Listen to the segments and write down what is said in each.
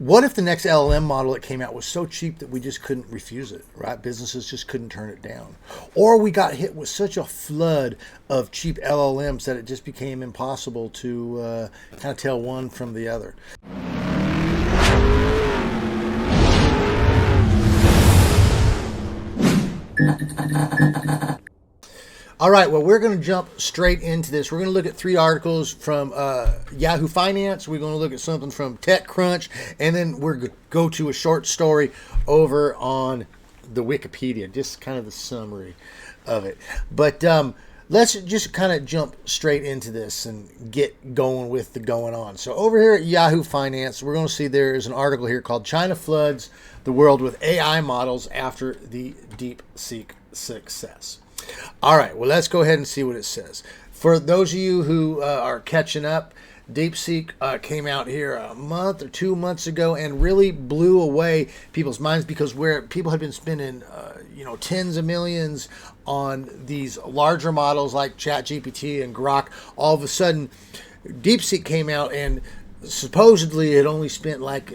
What if the next LLM model that came out was so cheap that we just couldn't refuse it, right? Businesses just couldn't turn it down. Or we got hit with such a flood of cheap LLMs that it just became impossible to kind of tell one from the other. All right, well, we're going to jump straight into this. We're going to look at 3 articles from Yahoo Finance. We're going to look at something from TechCrunch, and then we're going to go to a short story over on the Wikipedia, just kind of the summary of it. But let's just kind of jump straight into this and get going with the going on. So over here at Yahoo Finance, we're going to see there is an article here called China Floods the World with AI Models After the DeepSeek Success. All right, well, let's go ahead and see what it says. For those of you who are catching up, DeepSeek came out here a month or 2 months ago and really blew away people's minds because where people had been spending, tens of millions on these larger models like ChatGPT and Grok, all of a sudden, DeepSeek came out and supposedly it only spent like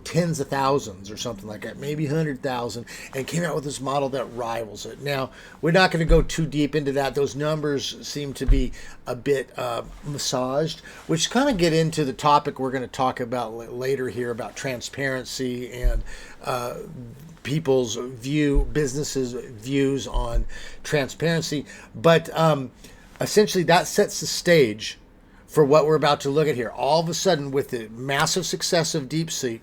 tens of thousands or something like that, maybe 100,000, and came out with this model that rivals it. Now, we're not going to go too deep into that. Those numbers seem to be a bit massaged, which kind of get into the topic we're going to talk about later here about transparency and people's businesses' views on transparency. But essentially that sets the stage for what we're about to look at here. All of a sudden, with the massive success of DeepSeek,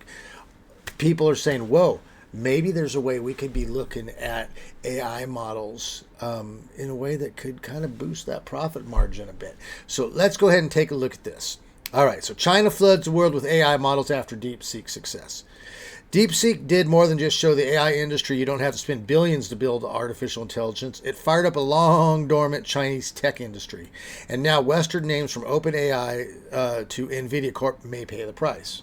people are saying, whoa, maybe there's a way we could be looking at AI models in a way that could kind of boost that profit margin a bit. So let's go ahead and take a look at this. All right, so China floods the world with AI models after DeepSeek success. DeepSeek did more than just show the AI industry you don't have to spend billions to build artificial intelligence. It fired up a long dormant Chinese tech industry. And now Western names from OpenAI to NVIDIA Corp may pay the price.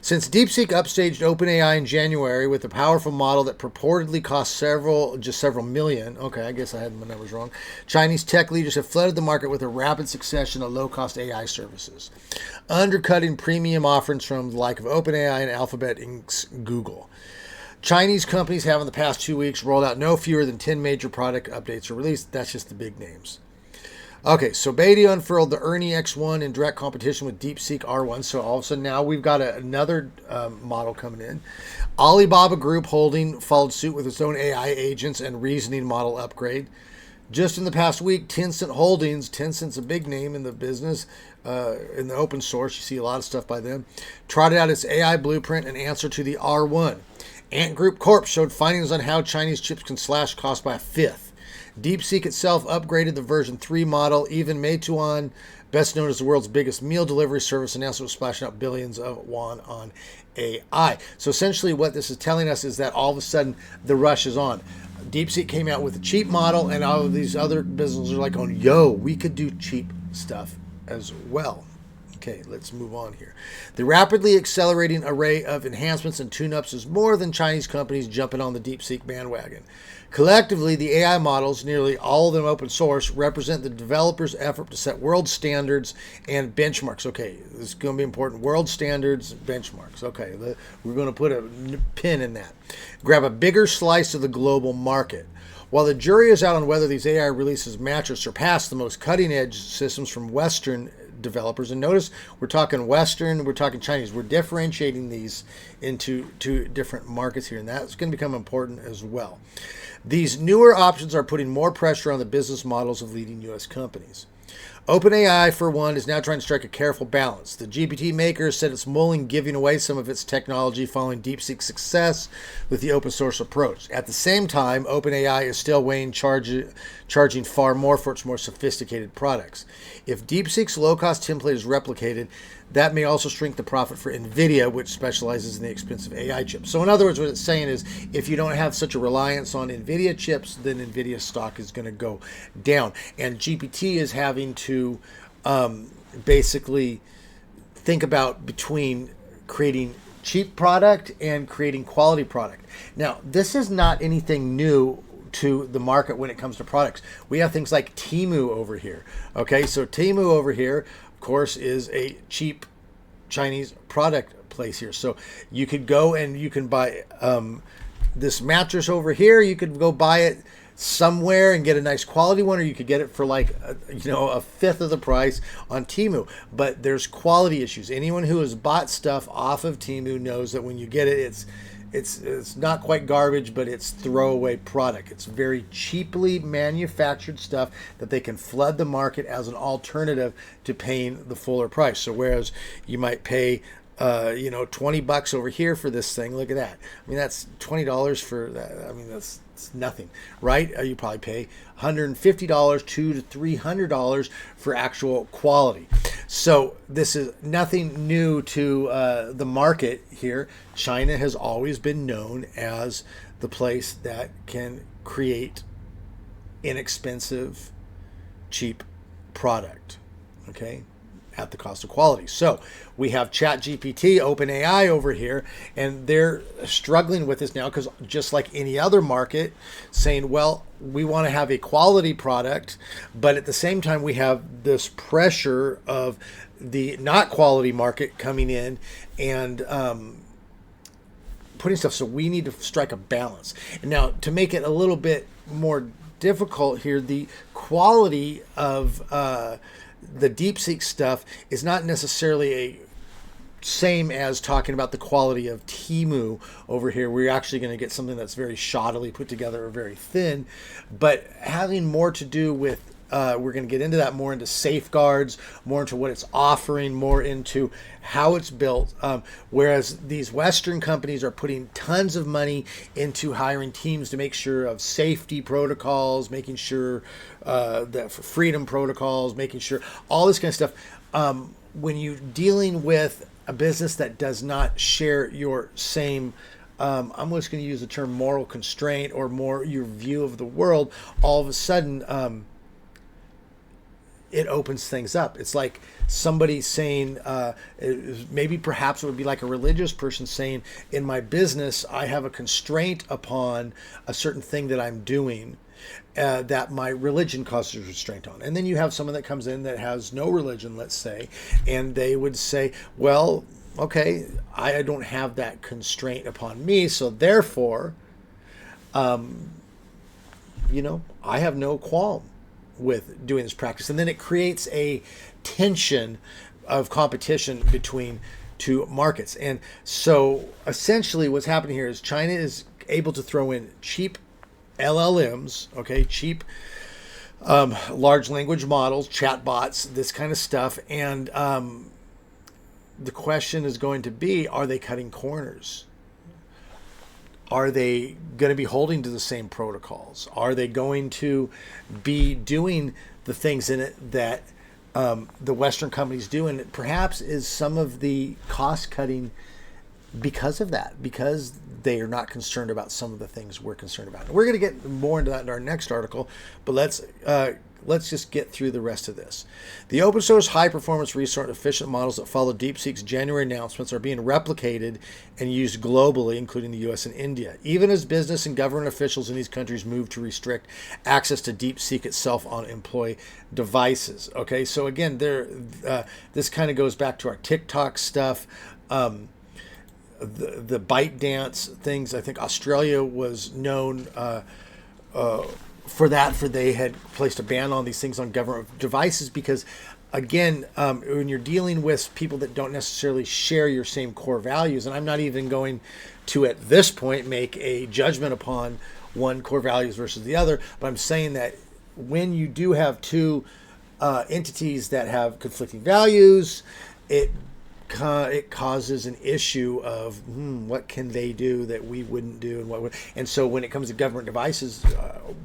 Since DeepSeek upstaged OpenAI in January with a powerful model that purportedly cost several million, okay, I guess I had my numbers wrong, Chinese tech leaders have flooded the market with a rapid succession of low-cost AI services, undercutting premium offerings from the like of OpenAI and Alphabet Inc.'s Google. Chinese companies have in the past 2 weeks rolled out no fewer than 10 major product updates or released. That's just the big names. Okay, so Beidou unfurled the Ernie X1 in direct competition with DeepSeek R1. So all of a sudden now we've got another model coming in. Alibaba Group Holding followed suit with its own AI agents and reasoning model upgrade. Just in the past week, Tencent Holdings, Tencent's a big name in the business, in the open source, you see a lot of stuff by them, trotted out its AI blueprint in answer to the R1. Ant Group Corp showed findings on how Chinese chips can slash cost by a fifth. DeepSeek itself upgraded the version 3 model. Even Meituan, best known as the world's biggest meal delivery service, announced it was splashing out billions of won on AI. So essentially what this is telling us is that all of a sudden the rush is on. DeepSeek came out with a cheap model and all of these other businesses are like going, yo, we could do cheap stuff as well. Okay, let's move on here. The rapidly accelerating array of enhancements and tune-ups is more than Chinese companies jumping on the DeepSeek bandwagon. Collectively, the AI models, nearly all of them open source, represent the developers' effort to set world standards and benchmarks. Okay, this is going to be important. World standards, benchmarks. Okay, we're going to put a pin in that. Grab a bigger slice of the global market. While the jury is out on whether these AI releases match or surpass the most cutting-edge systems from Western developers, and notice we're talking Western, we're talking Chinese, we're differentiating these into 2 different markets here, and that's going to become important as well. These newer options are putting more pressure on the business models of leading U.S. companies. OpenAI, for one, is now trying to strike a careful balance. The GPT maker said it's mulling giving away some of its technology following DeepSeek's success with the open source approach. At the same time, OpenAI is still weighing charging far more for its more sophisticated products. If DeepSeek's low-cost template is replicated, that may also shrink the profit for NVIDIA, which specializes in the expensive AI chips. So in other words, what it's saying is if you don't have such a reliance on NVIDIA chips, then NVIDIA stock is going to go down. And GPT is having to basically think about between creating cheap product and creating quality product. Now, this is not anything new to the market when it comes to products. We have things like Temu over here. Okay, so Temu over here, of course, is a cheap Chinese product place here. So you could go and you can buy this mattress over here. You could go buy it somewhere and get a nice quality one, or you could get it for like a fifth of the price on Temu. But there's quality issues. Anyone who has bought stuff off of Temu knows that when you get it, it's not quite garbage, but it's throwaway product. It's very cheaply manufactured stuff that they can flood the market as an alternative to paying the fuller price. So whereas you might pay $20 over here for this thing, look at that. I mean, that's $20 for that. I mean, that's nothing, right? You probably pay $150, $200 to $300 for actual quality. So this is nothing new to the market here. China has always been known as the place that can create inexpensive, cheap product, okay, at the cost of quality. So we have ChatGPT, OpenAI over here, and they're struggling with this now because just like any other market, saying, well, we want to have a quality product, but at the same time, we have this pressure of the not quality market coming in and putting stuff. So we need to strike a balance. And now to make it a little bit more difficult here, the quality of the DeepSeek stuff is not necessarily a same as talking about the quality of Temu over here. We're actually going to get something that's very shoddily put together or very thin, but having more to do with we're going to get into that more, into safeguards, more into what it's offering, more into how it's built. Whereas these Western companies are putting tons of money into hiring teams to make sure of safety protocols, making sure that for freedom protocols, making sure all this kind of stuff. When you're dealing with a business that does not share your same I'm just going to use the term moral constraint or more your view of the world, all of a sudden it opens things up. It's like somebody saying, maybe perhaps it would be like a religious person saying, in my business, I have a constraint upon a certain thing that I'm doing that my religion causes restraint on. And then you have someone that comes in that has no religion, let's say, and they would say, well, okay, I don't have that constraint upon me, so therefore, I have no qualm with doing this practice. And then it creates a tension of competition between two markets. And so essentially what's happening here is China is able to throw in cheap LLMs, okay, cheap large language models, chatbots, this kind of stuff. And the question is going to be, are they cutting corners? Are they going to be holding to the same protocols? Are they going to be doing the things in it that the Western companies do? And perhaps is some of the cost cutting because of that, because they are not concerned about some of the things we're concerned about. And we're going to get more into that in our next article, but let's just get through the rest of this. The open source high performance resource efficient models that follow DeepSeek's January announcements are being replicated and used globally, including the US and India, even as business and government officials in these countries move to restrict access to DeepSeek itself on employee devices. Okay, so again, this kind of goes back to our TikTok stuff. The bite dance things. I think Australia was known for that, for they had placed a ban on these things on government devices because, again, when you're dealing with people that don't necessarily share your same core values, and I'm not even going to at this point make a judgment upon one core values versus the other, but I'm saying that when you do have two entities that have conflicting values, it causes an issue of what can they do that we wouldn't do, and so when it comes to government devices,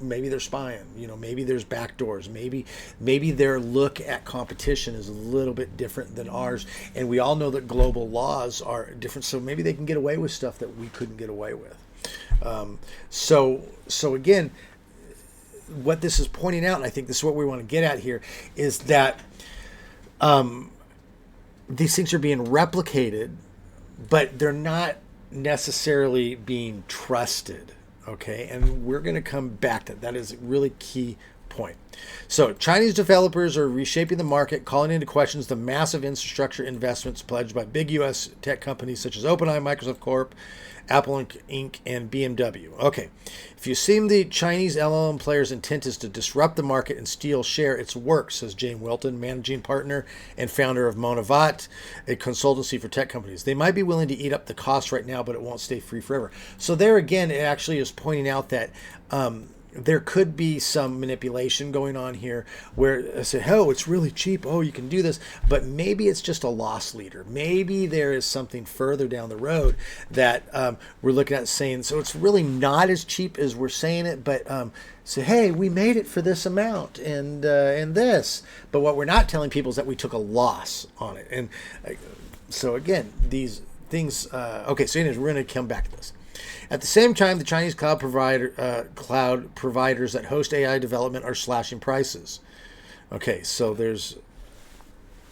maybe they're spying, maybe there's backdoors, maybe their look at competition is a little bit different than ours, and we all know that global laws are different, so maybe they can get away with stuff that we couldn't get away with. So again, what this is pointing out, and I think this is what we want to get at here, is that these things are being replicated, but they're not necessarily being trusted, okay? And we're going to come back to that. That is a really key point. So Chinese developers are reshaping the market, calling into questions the massive infrastructure investments pledged by big U.S. tech companies such as OpenAI, Microsoft Corp, Apple Inc., and BMW. Okay, if you assume the Chinese LLM players' intent is to disrupt the market and steal share, it's work, says Jane Wilton, managing partner and founder of Monavat, a consultancy for tech companies. They might be willing to eat up the cost right now, but it won't stay free forever. So there again, it actually is pointing out that there could be some manipulation going on here where I say, oh, it's really cheap. Oh, you can do this. But maybe it's just a loss leader. Maybe there is something further down the road that we're looking at saying, so it's really not as cheap as we're saying it, but say, hey, we made it for this amount and this. But what we're not telling people is that we took a loss on it. And so again, these things, okay, so anyways, we're going to come back to this. At the same time, the Chinese cloud providers that host AI development are slashing prices. Okay, so there's,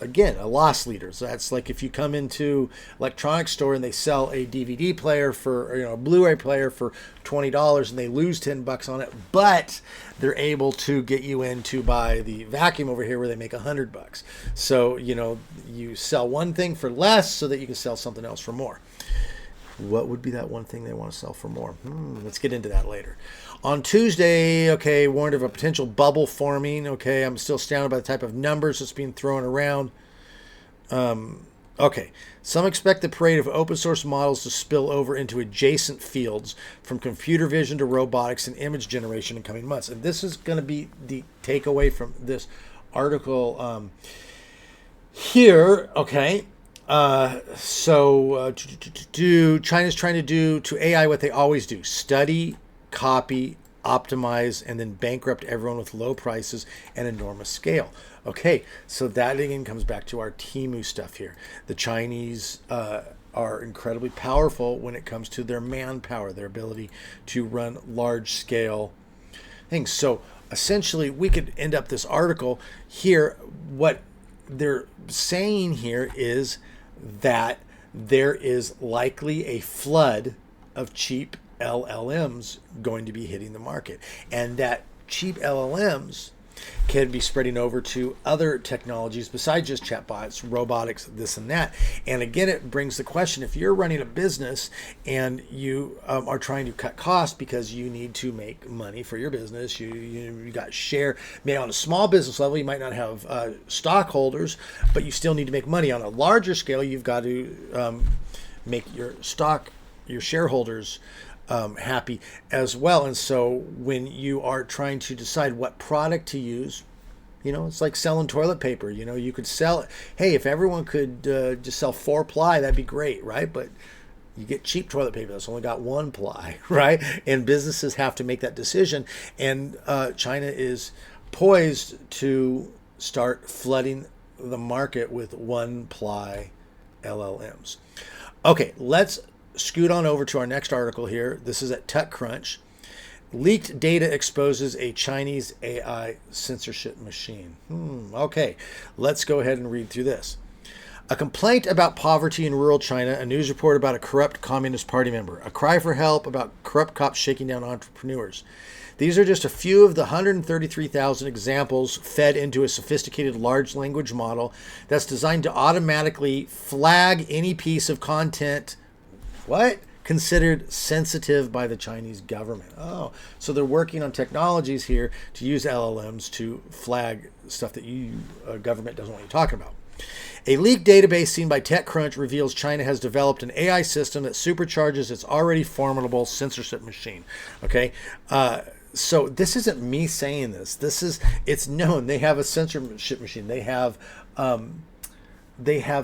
again, a loss leader. So that's like if you come into electronics store and they sell a DVD player for, a Blu-ray player for $20 and they lose $10 on it, but they're able to get you in to buy the vacuum over here where they make $100. So, you sell one thing for less so that you can sell something else for more. What would be that one thing they want to sell for more? Let's get into that later. On Tuesday, okay, warned of a potential bubble forming. Okay, I'm still astounded by the type of numbers that's being thrown around. Okay, some expect the parade of open source models to spill over into adjacent fields from computer vision to robotics and image generation in coming months. And this is going to be the takeaway from this article here, okay? So China's trying to do to AI what they always do: study, copy, optimize, and then bankrupt everyone with low prices and enormous scale. Okay, so that again comes back to our Temu stuff here. The Chinese are incredibly powerful when it comes to their manpower, their ability to run large scale things. So essentially, we could end up this article here. What they're saying here is that there is likely a flood of cheap LLMs going to be hitting the market, and that cheap LLMs can be spreading over to other technologies besides just chatbots, robotics, this and that. And again, it brings the question, if you're running a business and you are trying to cut costs because you need to make money for your business, you got share, maybe on a small business level, you might not have stockholders, but you still need to make money. On a larger scale, you've got to make your shareholders happy as well. And so when you are trying to decide what product to use, it's like selling toilet paper. You could sell it. Hey, if everyone could just sell 4-ply, that'd be great, right? But you get cheap toilet paper that's only got 1-ply, right? And businesses have to make that decision. And China is poised to start flooding the market with 1-ply LLMs. Okay, let's scoot on over to our next article here. This is at TechCrunch. Leaked data exposes a Chinese AI censorship machine. Okay, let's go ahead and read through this. A complaint about poverty in rural China, a news report about a corrupt Communist Party member, a cry for help about corrupt cops shaking down entrepreneurs. These are just a few of the 133,000 examples fed into a sophisticated large language model that's designed to automatically flag any piece of content considered sensitive by the Chinese government. Oh, so they're working on technologies here to use LLMs to flag stuff that government doesn't want you talking about. A leaked database seen by TechCrunch reveals China has developed an AI system that supercharges its already formidable censorship machine. Okay, so this isn't me saying this. It's known. They have a censorship machine. They have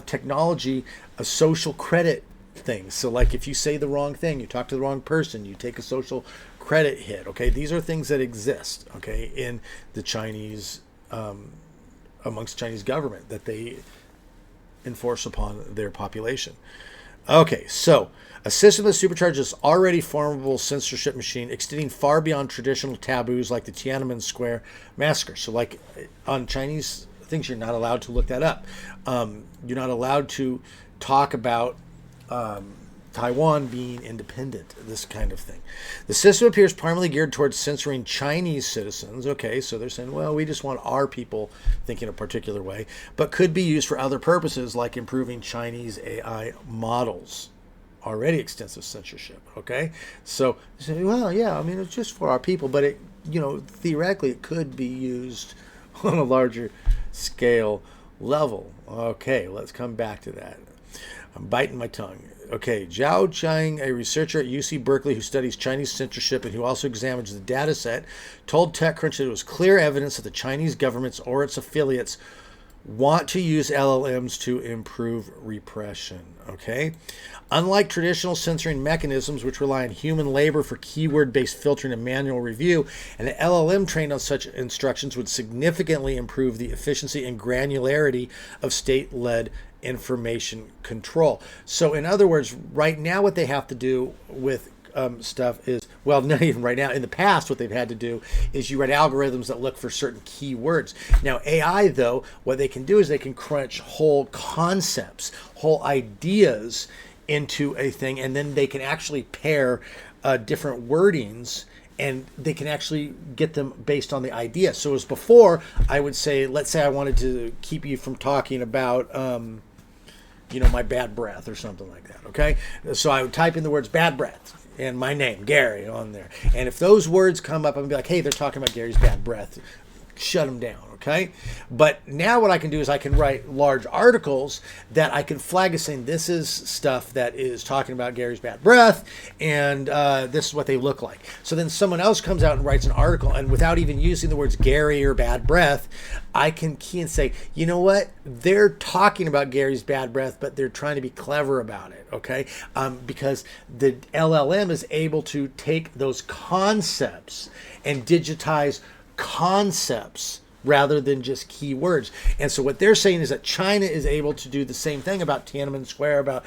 technology, a social credit things. So like if you say the wrong thing, you talk to the wrong person, you take a social credit hit. Okay, these are things that exist, okay, in the Chinese amongst Chinese government that they enforce upon their population. Okay, so a system that supercharges already formidable censorship machine, extending far beyond traditional taboos like the Tiananmen Square massacre. So like on Chinese things, you're not allowed to look that up. You're not allowed to talk about Taiwan being independent, this kind of thing. The system appears primarily geared towards censoring Chinese citizens. Okay, so they're saying, well, we just want our people thinking a particular way, but could be used for other purposes like improving Chinese AI models. Already extensive censorship. Okay, so they say, well, yeah, I mean, it's just for our people, but it, theoretically, it could be used on a larger scale level. Okay, let's come back to that. I'm biting my tongue. Okay, Zhao Chang, a researcher at UC Berkeley who studies Chinese censorship and who also examines the data set, told TechCrunch that it was clear evidence that the Chinese governments or its affiliates want to use LLMs to improve repression. Okay? Unlike traditional censoring mechanisms, which rely on human labor for keyword-based filtering and manual review, an LLM trained on such instructions would significantly improve the efficiency and granularity of state-led information control. So in other words, right now what they have to do with stuff is, well, not even right now. In the past, what they've had to do is you write algorithms that look for certain keywords. Now, AI, though, what they can do is they can crunch whole concepts, whole ideas into a thing, and then they can actually pair different wordings, and they can actually get them based on the idea. So as before, I would say, let's say I wanted to keep you from talking about my bad breath or something like that, okay? So I would type in the words bad breath and my name, Gary, on there. And if those words come up, I'm going to be like, hey, they're talking about Gary's bad breath. Shut them down, okay? But now what I can do is I can write large articles that I can flag as saying this is stuff that is talking about Gary's bad breath, and this is what they look like. So then someone else comes out and writes an article, and without even using the words Gary or bad breath, I can key and say, you know what? They're talking about Gary's bad breath, but they're trying to be clever about it, okay? Because the LLM is able to take those concepts and digitize concepps rather than just keywords. And so what they're saying is that China is able to do the same thing about Tiananmen Square, about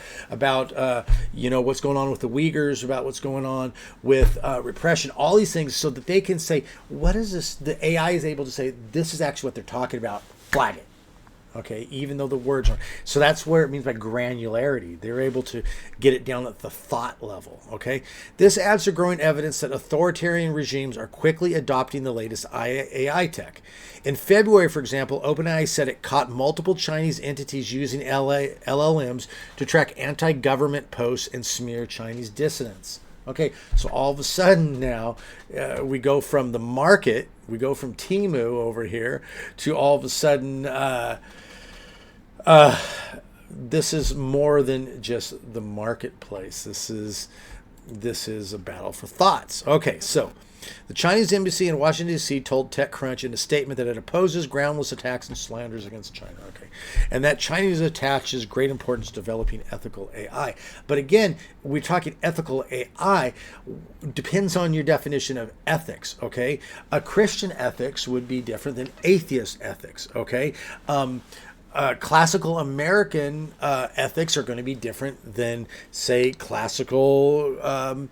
what's going on with the Uyghurs, about what's going on with repression, all these things, so that they can say, what is this? The AI is able to say, this is actually what they're talking about. Flag it. Okay, even though the words are. So that's where it means by granularity. They're able to get it down at the thought level. Okay, this adds to growing evidence that authoritarian regimes are quickly adopting the latest AI tech. In February, for example, OpenAI said it caught multiple Chinese entities using LLMs to track anti-government posts and smear Chinese dissidents. Okay, so all of a sudden now we go from the market, we go from Temu over here to all of a sudden this is more than just the marketplace. This is a battle for thoughts. Okay, so the Chinese embassy in Washington, D.C. told TechCrunch in a statement that it opposes groundless attacks and slanders against China. Okay, and that Chinese attaches great importance to developing ethical AI. But again, we're talking ethical AI depends on your definition of ethics. Okay, a Christian ethics would be different than atheist ethics. Okay. Classical American ethics are going to be different than, say, classical,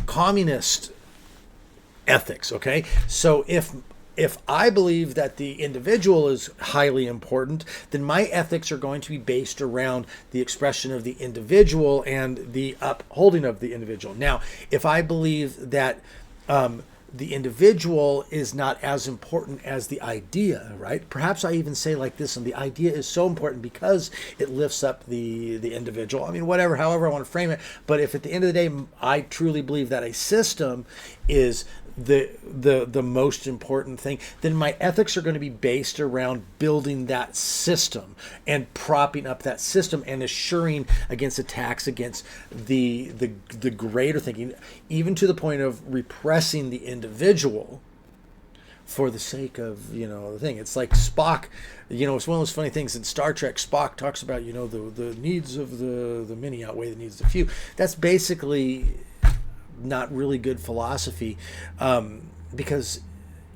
communist ethics. Okay, so if I believe that the individual is highly important, then my ethics are going to be based around the expression of the individual and the upholding of the individual. Now, if I believe that the individual is not as important as the idea, right? Perhaps I even say like this, and the idea is so important because it lifts up the individual. I mean, whatever, however I want to frame it. But if at the end of the day, I truly believe that a system is the most important thing, then my ethics are going to be based around building that system and propping up that system and assuring against attacks against the greater thinking, even to the point of repressing the individual for the sake of the thing. It's like Spock, it's one of those funny things in Star Trek. Spock talks about the needs of the many outweigh the needs of the few. That's basically not really good philosophy, because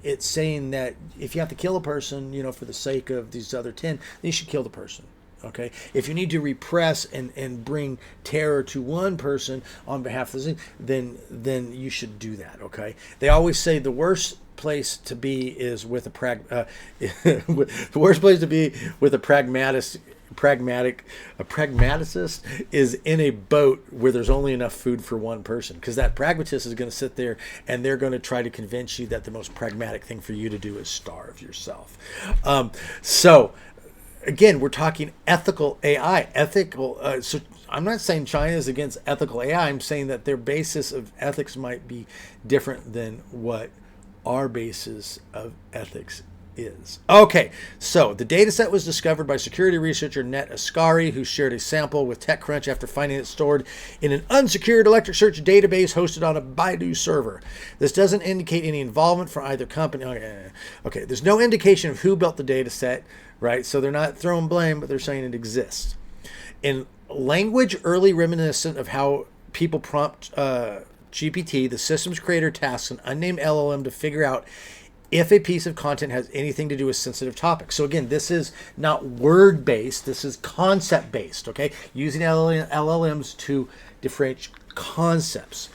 it's saying that if you have to kill a person, for the sake of these other 10, then you should kill the person. Okay, if you need to repress and bring terror to one person on behalf of the thing, then you should do that. Okay, they always say the worst place to be is with a the worst place to be with a pragmatist pragmaticist is in a boat where there's only enough food for one person, because that pragmatist is going to sit there and they're going to try to convince you that the most pragmatic thing for you to do is starve yourself. So again, we're talking ethical AI. So I'm not saying China is against ethical AI. I'm saying that their basis of ethics might be different than what our basis of ethics is. Okay, so the data set was discovered by security researcher Net Ascari, who shared a sample with TechCrunch after finding it stored in an unsecured electric search database hosted on a Baidu server. This doesn't indicate any involvement from either company. Okay, there's no indication of who built the data set, right? So they're not throwing blame, but they're saying it exists. In language early reminiscent of how people prompt GPT, the system's creator tasks an unnamed LLM to figure out if a piece of content has anything to do with sensitive topics. So again, this is not word-based, this is concept-based, okay? Using LLMs to differentiate concepts.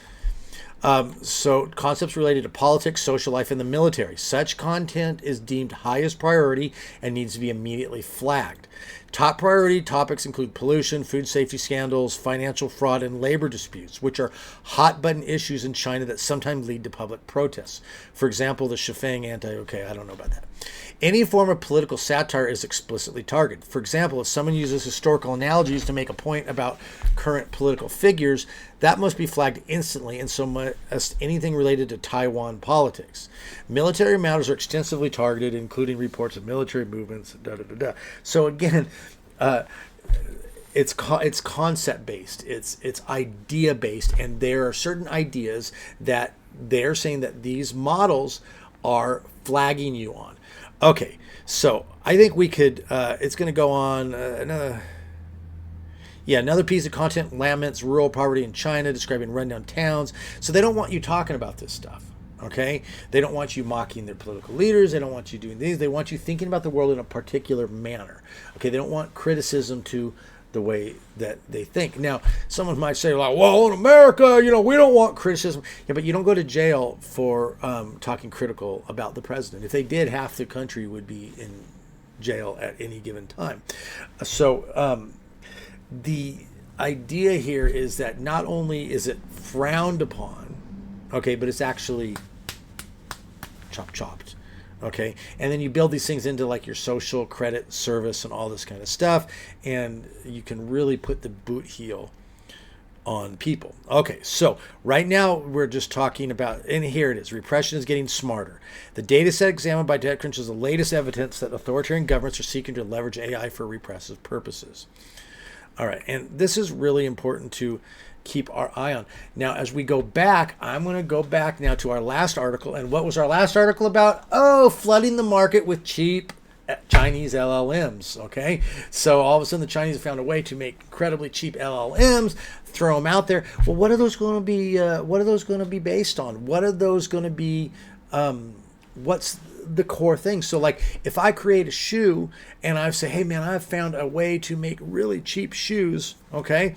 So concepts related to politics, social life, and the military. Such content is deemed highest priority and needs to be immediately flagged. Top priority topics include pollution, food safety scandals, financial fraud, and labor disputes, which are hot button issues in China that sometimes lead to public protests. For example, the Shifeng I don't know about that. Any form of political satire is explicitly targeted. For example, if someone uses historical analogies to make a point about current political figures, that must be flagged instantly, and so must anything related to Taiwan politics. Military matters are extensively targeted, including reports of military movements, So again, it's concept based, it's idea based, and there are certain ideas that they're saying that these models are flagging you on. Okay, so I think we could. It's going to go on another piece of content laments rural poverty in China, describing rundown towns. So they don't want you talking about this stuff. Okay, they don't want you mocking their political leaders. They don't want you doing these. They want you thinking about the world in a particular manner. Okay, they don't want criticism to the way that they think. Now, someone might say, like, well, in America, we don't want criticism. Yeah, but you don't go to jail for talking critical about the president. If they did, half the country would be in jail at any given time. So the idea here is that not only is it frowned upon, okay, but it's actually chopped. Okay, and then you build these things into like your social credit service and all this kind of stuff, and you can really put the boot heel on people. Okay, so right now we're just talking about, and here it is, repression is getting smarter. The data set examined by TechCrunch is the latest evidence that authoritarian governments are seeking to leverage AI for repressive purposes. All right, and this is really important to keep our eye on. Now, as we go back, I'm going to go back now to our last article. And what was our last article about? Oh, flooding the market with cheap Chinese LLMs. Okay, so all of a sudden the Chinese have found a way to make incredibly cheap LLMs, throw them out there. Well, what are those going to be? What are those going to be based on? What are those going to be? What's the core thing? So like if I create a shoe and I say, hey man, I've found a way to make really cheap shoes. Okay.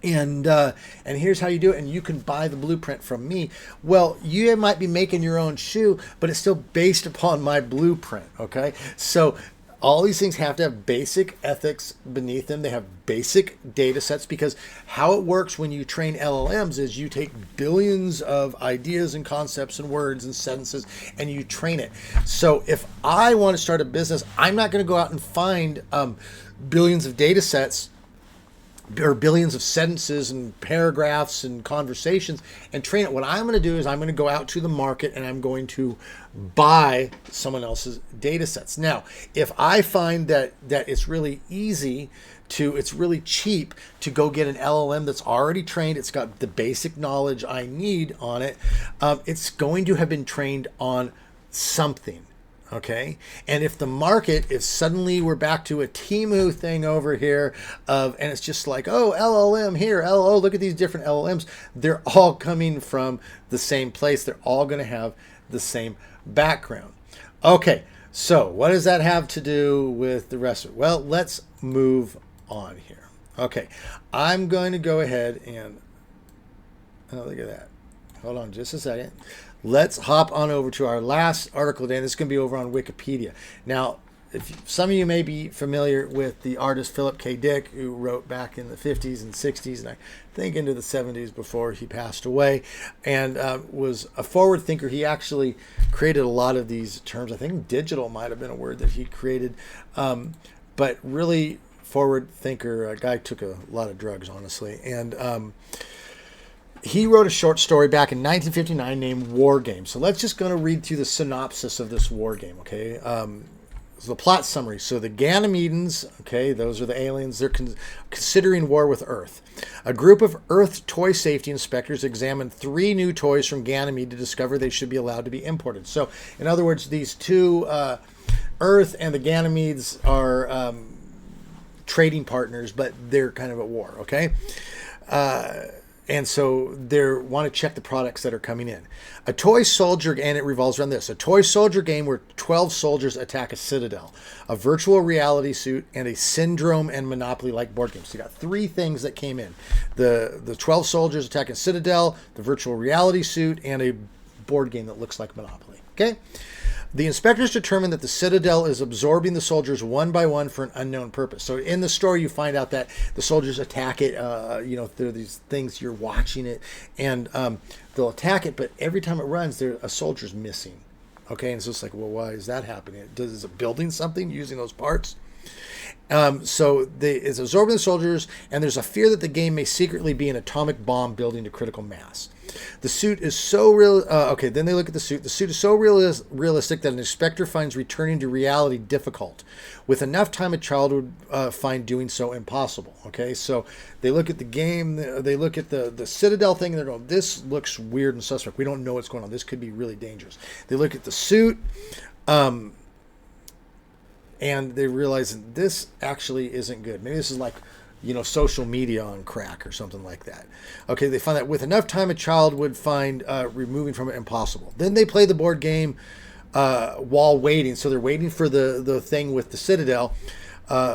And here's how you do it, and you can buy the blueprint from me. Well, you might be making your own shoe, but it's still based upon my blueprint, okay? So all these things have to have basic ethics beneath them. They have basic data sets, because how it works when you train LLMs is you take billions of ideas and concepts and words and sentences and you train it. So if I want to start a business, I'm not going to go out and find billions of data sets or billions of sentences and paragraphs and conversations and train it. What I'm going to do is I'm going to go out to the market and I'm going to buy someone else's data sets. Now, if I find that it's really easy it's really cheap to go get an LLM that's already trained, it's got the basic knowledge I need on it, it's going to have been trained on something. Okay, and if the market, if suddenly we're back to a Temu thing over here and it's just like, oh, LLM here, look at these different LLMs, they're all coming from the same place. They're all going to have the same background. Okay, so what does that have to do with the rest of it? Well, let's move on here. Okay, I'm going to go ahead and, oh, look at that. Hold on just a second. Let's hop on over to our last article today. This is going to be over on Wikipedia. Now, if some of you may be familiar with the artist Philip K. Dick, who wrote back in the 50s and 60s, and I think into the 70s before he passed away, and was a forward thinker. He actually created a lot of these terms. I think digital might have been a word that he created, but really forward thinker. A guy took a lot of drugs, honestly, and he wrote a short story back in 1959 named War Game. So let's just going to read through the synopsis of this war game, okay? So the plot summary. So the Ganymedans, okay, those are the aliens. They're considering war with Earth. A group of Earth toy safety inspectors examined 3 new toys from Ganymede to discover they should be allowed to be imported. So, in other words, these two, Earth and the Ganymedes, are trading partners, but they're kind of at war, okay? And so they want to check the products that are coming in. A toy soldier, and it revolves around this, a toy soldier game where 12 soldiers attack a citadel, a virtual reality suit, and a Syndrome and Monopoly-like board game. So you got 3 things that came in. The 12 soldiers attack a citadel, the virtual reality suit, and a board game that looks like Monopoly. Okay? The inspectors determine that the Citadel is absorbing the soldiers one by one for an unknown purpose. So in the story, you find out that the soldiers attack it. There are these things, you're watching it, and they'll attack it, but every time it runs, a soldier's missing. Okay, and so it's like, well, why is that happening? Is it building something using those parts? So it's absorbing the soldiers, and there's a fear that the game may secretly be an atomic bomb building to critical mass. The suit is so real. Then they look at the suit. The suit is so realistic that an inspector finds returning to reality difficult. With enough time, a child would find doing so impossible. Okay, so they look at the game. They look at the Citadel thing, and they're going, "This looks weird and suspect. We don't know what's going on. This could be really dangerous." They look at the suit. And they realize that this actually isn't good. Maybe this is like, social media on crack or something like that. Okay, they find that with enough time, a child would find removing from it impossible. Then they play the board game while waiting. So they're waiting for the thing with the Citadel,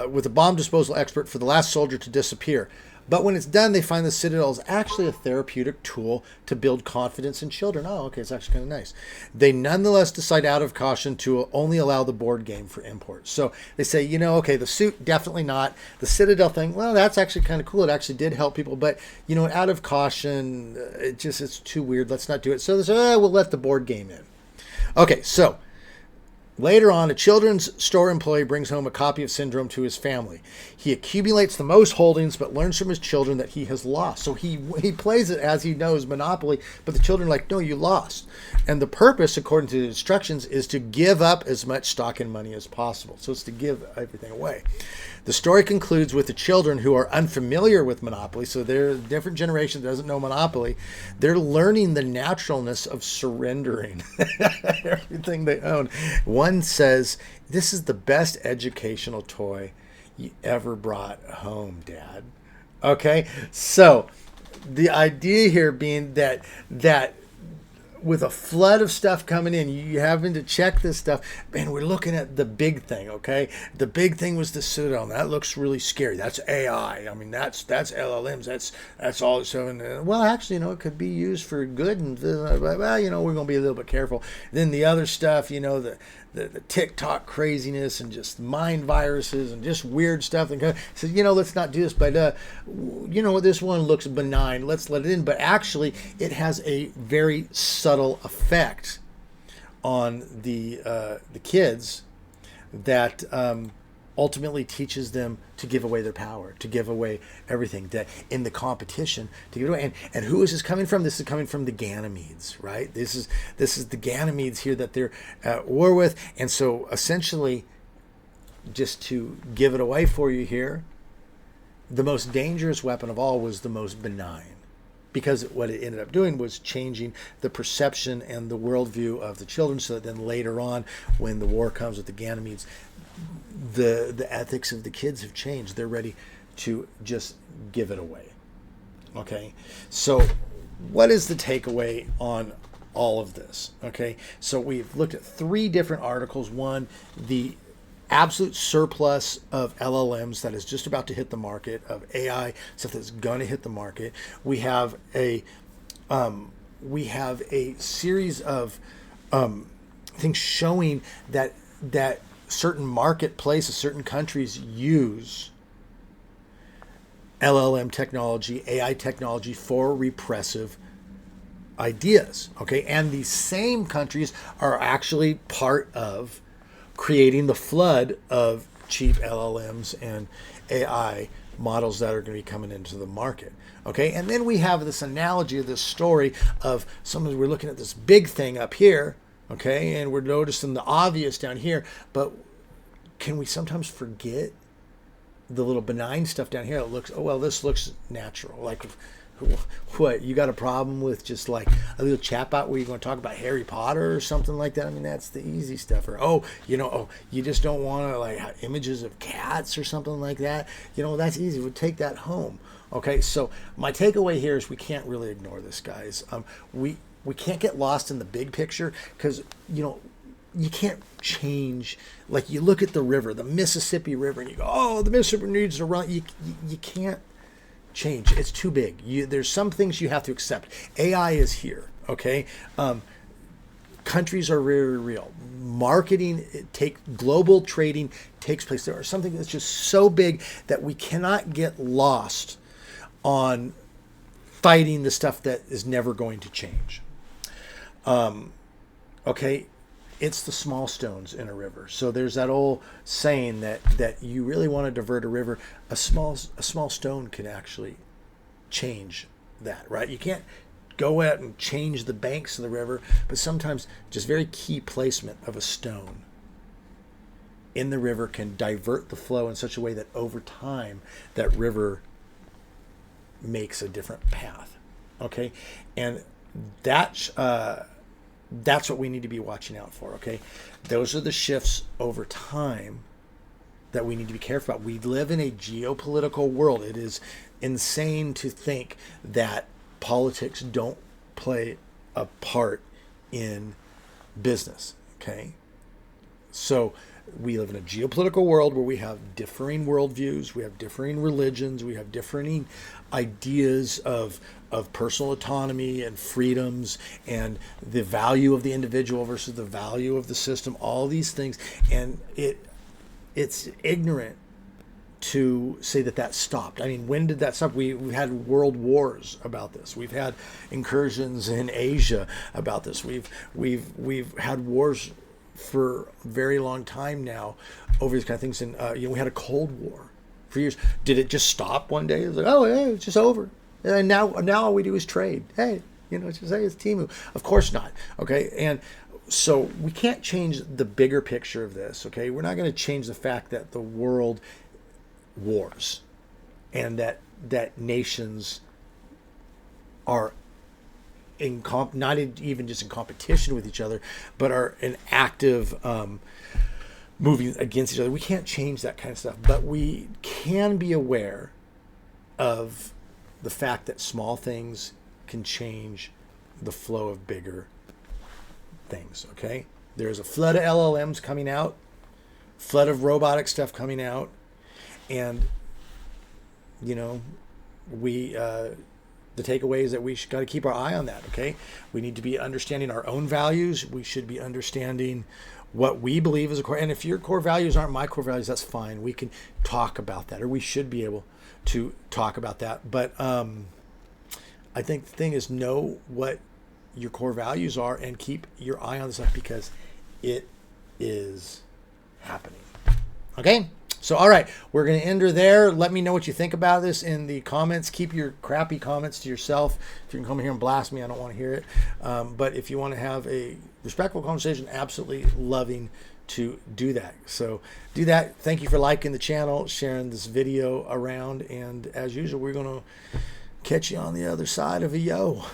with a bomb disposal expert, for the last soldier to disappear. But when it's done, they find the Citadel is actually a therapeutic tool to build confidence in children. Oh, okay, it's actually kind of nice. They nonetheless decide out of caution to only allow the board game for import. So they say, okay, the suit, definitely not. The Citadel thing, well, that's actually kind of cool. It actually did help people. But, out of caution, it's too weird. Let's not do it. So they say, we'll let the board game in. Okay, so later on, a children's store employee brings home a copy of Syndrome to his family. He accumulates the most holdings, but learns from his children that he has lost. So he plays it as he knows Monopoly, but the children are like, no, you lost. And the purpose, according to the instructions, is to give up as much stock and money as possible. So it's to give everything away. The story concludes with the children, who are unfamiliar with Monopoly, so they're a different generation that doesn't know Monopoly. They're learning the naturalness of surrendering everything they own. One says, "This is the best educational toy you ever brought home, Dad." Okay, so the idea here being that with a flood of stuff coming in, you having to check this stuff, and we're looking at the big thing, okay? The big thing was the Citadel. That looks really scary. That's AI. I mean, that's LLMs. That's all. So, well, actually, it could be used for good, and we're going to be a little bit careful. Then the other stuff, the TikTok craziness and just mind viruses and just weird stuff. And so, let's not do this. But, this one looks benign. Let's let it in. But actually, it has a very subtle effect on the kids that ultimately teaches them to give away their power, to give away everything, that in the competition to give it away. And who is this coming from? This is coming from the Ganymedes, right? This is the Ganymedes here that they're at war with. And so essentially, just to give it away for you here, the most dangerous weapon of all was the most benign, because what it ended up doing was changing the perception and the worldview of the children, so that then later on, when the war comes with the Ganymedes, the ethics of the kids have changed. They're ready to just give it away. Okay, so what is the takeaway on all of this? Okay, so we've looked at 3 different articles. One, the absolute surplus of LLMs that is just about to hit the market, of AI stuff that's going to hit the market. We have a series of things showing that certain marketplaces, certain countries use LLM technology, AI technology for repressive ideas. Okay, and these same countries are actually part of creating the flood of cheap LLMs and AI models that are going to be coming into the market. Okay, and then we have this analogy of this story of sometimes we're looking at this big thing up here, okay, and we're noticing the obvious down here, but can we sometimes forget the little benign stuff down here? It looks, oh well, this looks natural. Like, what, you got a problem with just like a little chat out where you're going to talk about Harry Potter or something like that? I mean, that's the easy stuff. Or you just don't want to like have images of cats or something like that. That's easy. We'll take that home. Okay, so my takeaway here is we can't really ignore this, guys. We can't get lost in the big picture, because you can't change. Like, you look at the river, the Mississippi River, and you go, oh, the Mississippi needs to run. You can't change. It's too big. There's some things you have to accept. AI is here. Okay, countries are very real. Marketing, global trading takes place. There are something that's just so big that we cannot get lost on fighting the stuff that is never going to change. Okay, it's the small stones in a river. So there's that old saying that you really want to divert a river, a small stone can actually change that, right? You can't go out and change the banks of the river, but sometimes just very key placement of a stone in the river can divert the flow in such a way that over time that river makes a different path. Okay, and that's what we need to be watching out for. Okay, those are the shifts over time that we need to be careful about. We live in a geopolitical world. It is insane to think that politics don't play a part in business. Okay, so we live in a geopolitical world where we have differing worldviews, we have differing religions, we have differing ideas of personal autonomy and freedoms and the value of the individual versus the value of the system, all these things. And it's ignorant to say that stopped. I mean, when did that stop? We've had world wars about this. We've had incursions in Asia about this. We've had wars for a very long time now over these kind of things. And we had a Cold War for years. Did it just stop one day? It was like, oh yeah, it's just over. And now all we do is trade. Hey, it's just, hey, it's Timu. Of course not. Okay, and so we can't change the bigger picture of this. Okay, we're not going to change the fact that the world wars and that nations are not even just in competition with each other, but are in active moving against each other. We can't change that kind of stuff, but we can be aware of the fact that small things can change the flow of bigger things. Okay, there's a flood of LLMs coming out, flood of robotic stuff coming out, and the takeaway is that we got to keep our eye on that. Okay, we need to be understanding our own values. We should be understanding what we believe is a core. And if your core values aren't my core values, that's fine. We can talk about that, or we should be able to talk about that. But I think the thing is, know what your core values are and keep your eye on this stuff, because it is happening. Okay. So, all right, we're going to end her there. Let me know what you think about this in the comments. Keep your crappy comments to yourself. If you can come here and blast me, I don't want to hear it. But if you want to have a respectful conversation, absolutely loving to do that. So do that. Thank you for liking the channel, sharing this video around. And as usual, we're going to catch you on the other side of a yo.